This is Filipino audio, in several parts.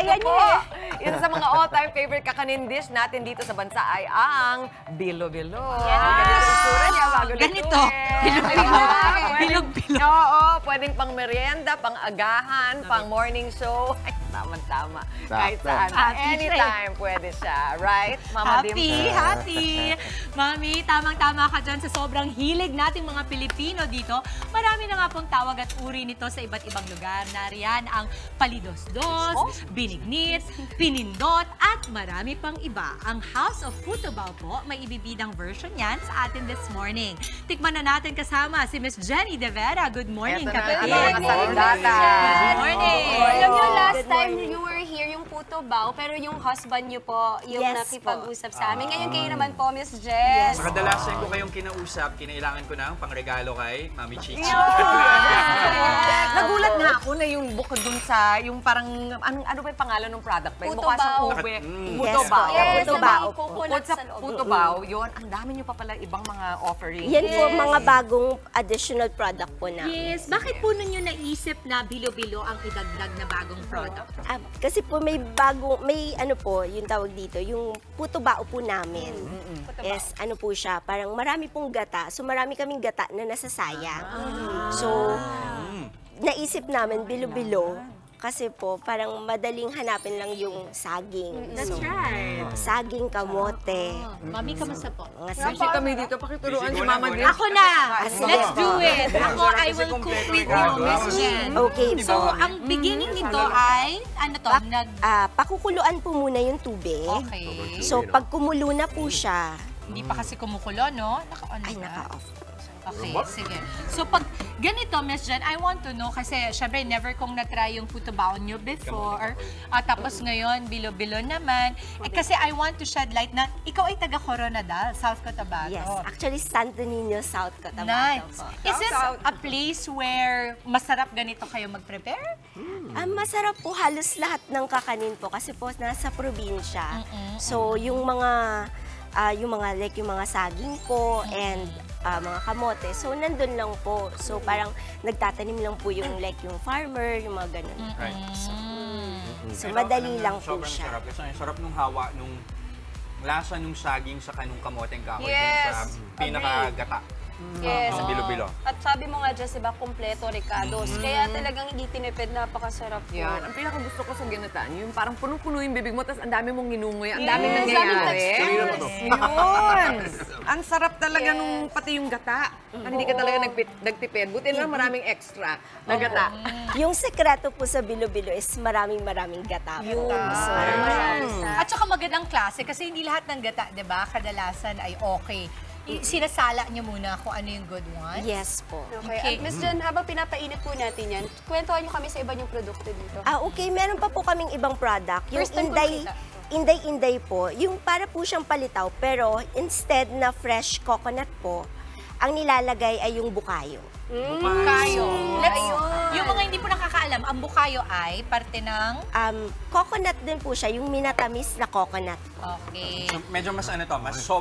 kaya po, niya isa sa mga all-time favorite kakanin dish natin dito sa bansa ay ang bilo-bilo. Ganito. Bilog-bilog. Oo, pwedeng pang merienda, pang agahan, pang morning show. Ay, tama-tama. Kahit saan. Anytime pwede siya. Right, Mama Dim? Happy! Mami, tamang-tama ka dyan sa sobrang hilig nating mga Pilipino dito. Marami na nga pong tawag at uri nito sa iba't ibang lugar. Nariyan ang palidosdos, binignit, pinindot, at marami pang iba. Ang House of Puto Bao po, may ibibidang version yan sa atin this morning. Tikman na natin kasama si Miss Jenny De Vera. Good morning, kapatid. Good morning. Alam niyo, last time you were here, yung Puto Bao, pero yung husband niyo po, yung nakipag-usap sa amin. Ngayon kayo naman po, Miss Jess. Sa kadalasan ko kayong kinausap, kinailangan ko na ang pangregalo kay Mami Chichi. Nagulat nga ako na yung bukod dun sa, yung parang, ano ba yung pangalan ng product? May Puto mukha siyang Bao. ube. Yes, Puto Bao. Puto Bao. Bukod sa Puto Bao, yun, ang dami nyo pa pala ibang mga offerings. Yan po mga bagong additional product po namin. Yes, bakit po ninyo naisip na bilo-bilo ang idagdag na bagong product? Kasi po may bagong, may ano po, yung tawag dito, yung Puto Bao po namin. Yes, ano po siya, parang marami pong gata. So marami kaming gata na nasasayang. So, naisip namin bilo-bilo. Kasi po, parang madaling hanapin lang yung saging. That's right. Saging, kamote. Mami, kamusta po? Kasi kami dito, pakituruan si Mama Dim. Ako na! Let's do it! Ako, I will cook with you, Miss Jen. Okay. So, ang beginning nito ay, ano to, Pakukuluan po muna yung tubig. Okay. So, pag kumulo na po siya, Hindi pa kasi kumukulo, no? Naka-on ay, na. naka-off. Okay, sige. So, pag ganito, Miss Jen, I want to know, kasi syempre, never kong na-try yung Puto Bao nyo before. Tapos ngayon, bilo-bilo naman. Kasi I want to shed light na, ikaw ay taga Coronadal, South Cotabato. Yes, actually, Santo Niño, South Cotabato Nice. po. Is this a place where masarap ganito kayo mag-prepare? Masarap po halos lahat ng kakanin po kasi po nasa probinsya. So, yung mga like yung mga saging po and mga kamote. So, nandun lang po. So, parang nagtatanim lang po yung like yung farmer, yung mga ganun. So, madali lang po siya. Sarap. Kasi ang sarap nung hawa, nung lasa nung saging sa kanong kamoteng kahoy dun sa pinakagata. Yes. Sa bilo-bilo. At sabi mo nga, Jess, diba, kompleto, Ricardos. Kaya talagang hindi tinipid, napakasarap po. Yan. Ang pinakagusto ko sa ginataan, yung parang punong-puno yung bibig mo, tapos ang dami mong nginungoy, ang Yes, daming daming nangyayari. textures. Yun! Ang sarap talaga nung pati yung gata. Hindi ka talaga nagtipid. Buti na maraming extra na gata. Yung sekreto po sa bilo-bilo is maraming gata po. So, At saka magandang klase kasi hindi lahat ng gata, 'di ba? Kadalasan ay okay. Sinasala niyo muna kung ano yung good one. yes po. Okay. At Miss Jen, habang pinapainit po natin yan, kwentuhan niyo kami sa iba yung produkto dito. Okay, meron pa po kaming ibang product. Yung First time ko nakita. Inday po, yung para po siyang palitaw, pero instead na fresh coconut po, ang nilalagay ay yung bukayo. Bukayo. Yung mga hindi po nakakaalam, ang bukayo ay parte ng... Coconut din po siya, yung minatamis na coconut. Okay. So, medyo mas ano to,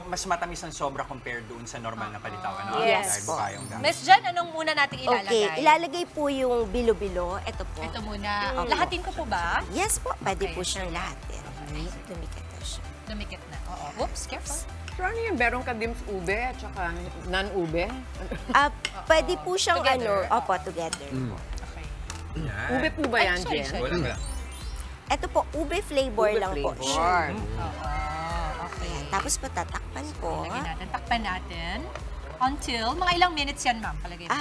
mas matamis ng sobra compared doon sa normal na palitaw. Ano? Yes Dahil bukayong gamit. Miss Jen, anong muna natin ilalagay? Okay, ilalagay po yung bilo-bilo. Ito po. Ito muna. Lahatin ko po ba? Yes po, pwede Okay. po siyang lahatin. Ay, dumikit na siya. Dumikit na. Oo. Oops, careful. Pero ano yung meron ka dims ube at saka non-ube? Pwede po siyang Together? together. Okay. Ube po ba yan, sorry, Jen? sorry. Wala. Ito po, ube flavor Ube lang po flavor. siya. Okay. Ayan, tapos po tatakpan po. Lagyan natin. Takpan natin. Until, mga ilang minutes yan, ma'am? Palagay mo.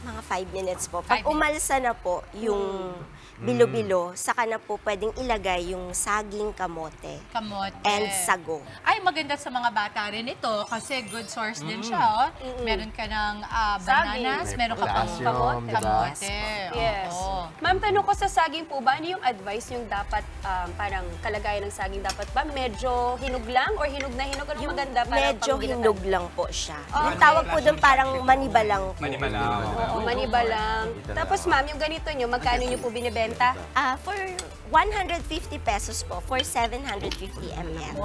Mga 5 minutes po. 5 Pag umalsa na po yung bilo-bilo, saka na po pwedeng ilagay yung saging kamote Kamote. and sago. Ay, maganda sa mga bata rin ito kasi good source din siya. Oh. Meron ka ng bananas, meron ka pang Potassium, kamote. Yes. Oo. Ma'am, tanong ko sa saging po ba, ano yung advice yung dapat, parang kalagayan ng saging dapat ba? Medyo hinog lang or hinog na hinog? Ano maganda para Medyo pambilatan? hinog lang po siya. Yung tawag po doon parang manibalang po. Manibalang. Oo, maniba lang. Tapos ma'am, yung ganito nyo, magkano nyo po binibenta? For 150 pesos po, for 750 ml.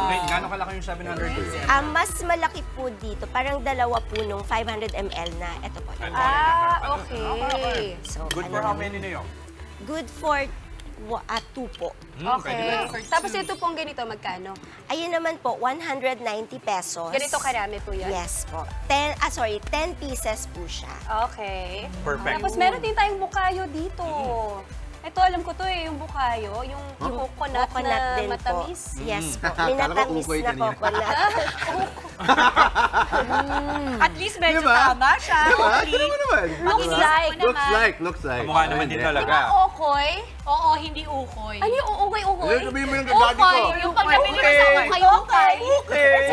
Wait, gano'ng kalaki yung 700? Mas malaki po dito, parang dalawa po nung 500 ml na. Ito po. Okay. So, Good for how many na yun? Good for 2 po. Okay. Tapos ito pong ganito, magkano? Ayun naman po, 190 pesos. Ganito karami po yan? Yes po. 10 pieces po siya. Okay. Perfect. Tapos meron din tayong bukayo dito. Ito, alam ko to yung bukayo, yung coconut na din matamis. po. Yes po. Akala ko Minatamis ukoy na kanina. coconut. At least medyo Diba? tama siya. Diba? Okay. Tignan mo naman. Looks Diba? like. Looks like. Kamukha naman din Hindi. talaga. Okoy? Oo, hindi ukoy. Ano yung ukoy? Hindi, sabihin mo yung daddy ko. Yung pag nabili mo sa ukay. Okay.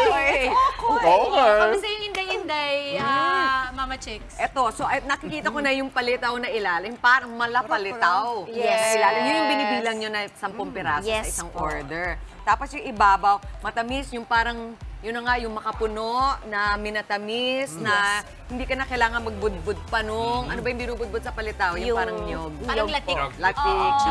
Okay. Kamusta yung inday-inday, Mama Chicks? Eto, so nakikita ko na yung palitaw na ilalim, parang malapalitaw. Yes. Ilalim. Yun yung binibilang nyo na 10 piraso sa Yes isang po. order. Tapos yung ibabaw, matamis, yung parang, yun na nga, yung makapuno na minatamis, na hindi ka na kailangan magbudbud pa nung, ano ba yung binubudbud sa palitaw? Yung, parang nyog. Parang Nyog latik. po. Latik. Oo. Tsaka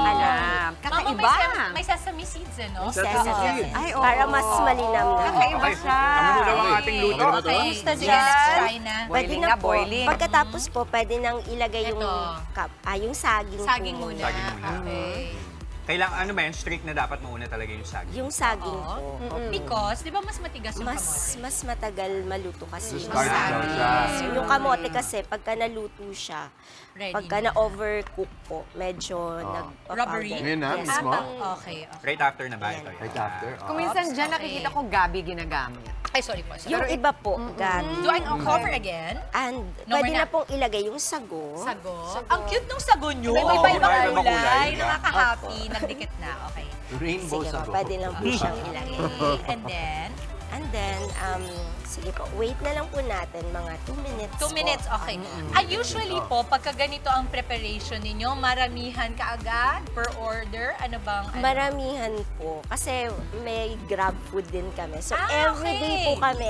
Mama, kakaiba. may sesame seeds, no? Sesame seeds. Ay, oo. Para mas malinam na. Kakaiba siya. Kami muna ang ating luto. Okay, Kamusta sige, dyan? let's try na. Pwede Boiling na na, po. boiling. Pagkatapos po, pwede nang ilagay yung, Ito. yung saging, Saging po. muna. Saging muna. Okay. Kailangan, ano ba yan? Strict na dapat mauna talaga yung saging. Yung saging Oo. po. Because, di ba mas matigas yung kamote? Mas matagal maluto kasi yung Start daw saging. siya. So, yung kamote kasi, pagka naluto siya, Ready pagka na. na-overcook po, medyo Rubbery? Ngayon na, Yes mismo? po. Okay, okay. Right after na ba ito? Right after. Kung minsan dyan nakikita ko gabi ginagamit. Ay, sorry po. Yung iba po, gabi. Do I cover again? And No, pwede we're na not. pong ilagay yung sago. Sago. Ang cute nung sago nyo. May iba-ibang Iba-ibang kulay. kulay. Nakaka-happy. Nagdikit na. Okay. Rainbow Sige sa po, pwede lang po siyang ilagay. Okay. And then, Sige po, wait na lang po natin mga 2 minutes 2 minutes, po. okay. Usually po, pagka ganito ang preparation ninyo, maramihan ka agad per order? Ano bang? Ano? Maramihan po. Kasi may grab food din kami. So, Ah, everyday okay. po kami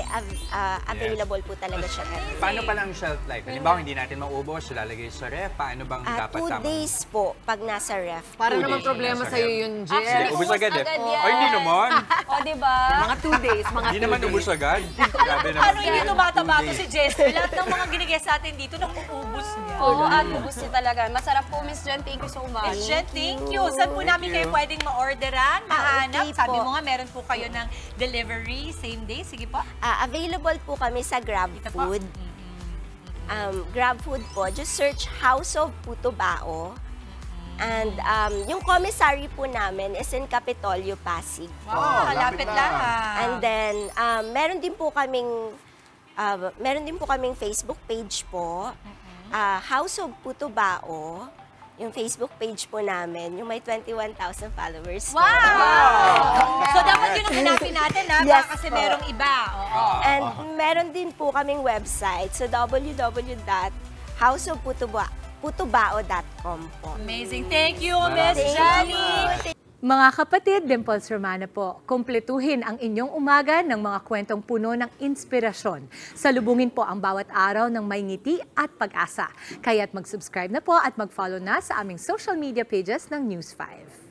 available po talaga siya. Paano pa lang shelf life? Halimbawa, hindi natin maubos, lalagay sa ref. Paano bang dapat 2 tama? days po pag nasa ref. Para 2 naman days problema nasa sa'yo ref. yun, Actually, Jess. Ubus agad eh. yan. Ay, hindi naman. O, diba? Mga 2 days, mga Hindi 2 naman days. ubus agad. Grabe naman. Paano hindi yan. tumataba 2 to si days. Jester? Lahat ng mga ginigess natin dito, nakuubos niya. Oo, at ubus niya talaga. Masarap po, Miss Jen. Thank you so much. Miss Jen, thank you. Saan po namin kayo pwedeng ma-orderan, mahanap? okay Sabi po. mo nga, meron po kayo ng delivery, same day. Sige po. Available po kami sa Grab Dito po. Food. Grab Food po, just search House of Puto Bao. And yung commissary po namin is in Capitolio, Pasig. Wow, lapit lapit lang. lang. And then, meron din po kaming Facebook page po. House of Puto Bao. Yung Facebook page po namin, yung may 21,000 followers po. Wow! So, dapat yun ang hanapin natin, ha? Yes Kasi po. merong iba. Oo. And meron din po kaming website. So, www.houseofputobao.com po. Amazing. Thank you, Miss Thank Jolly. Mga kapatid, Dimples Romana po, kumpletuhin ang inyong umaga ng mga kwentong puno ng inspirasyon. Salubungin po ang bawat araw ng may ngiti at pag-asa. Kaya't mag-subscribe na po at mag-follow na sa aming social media pages ng News 5.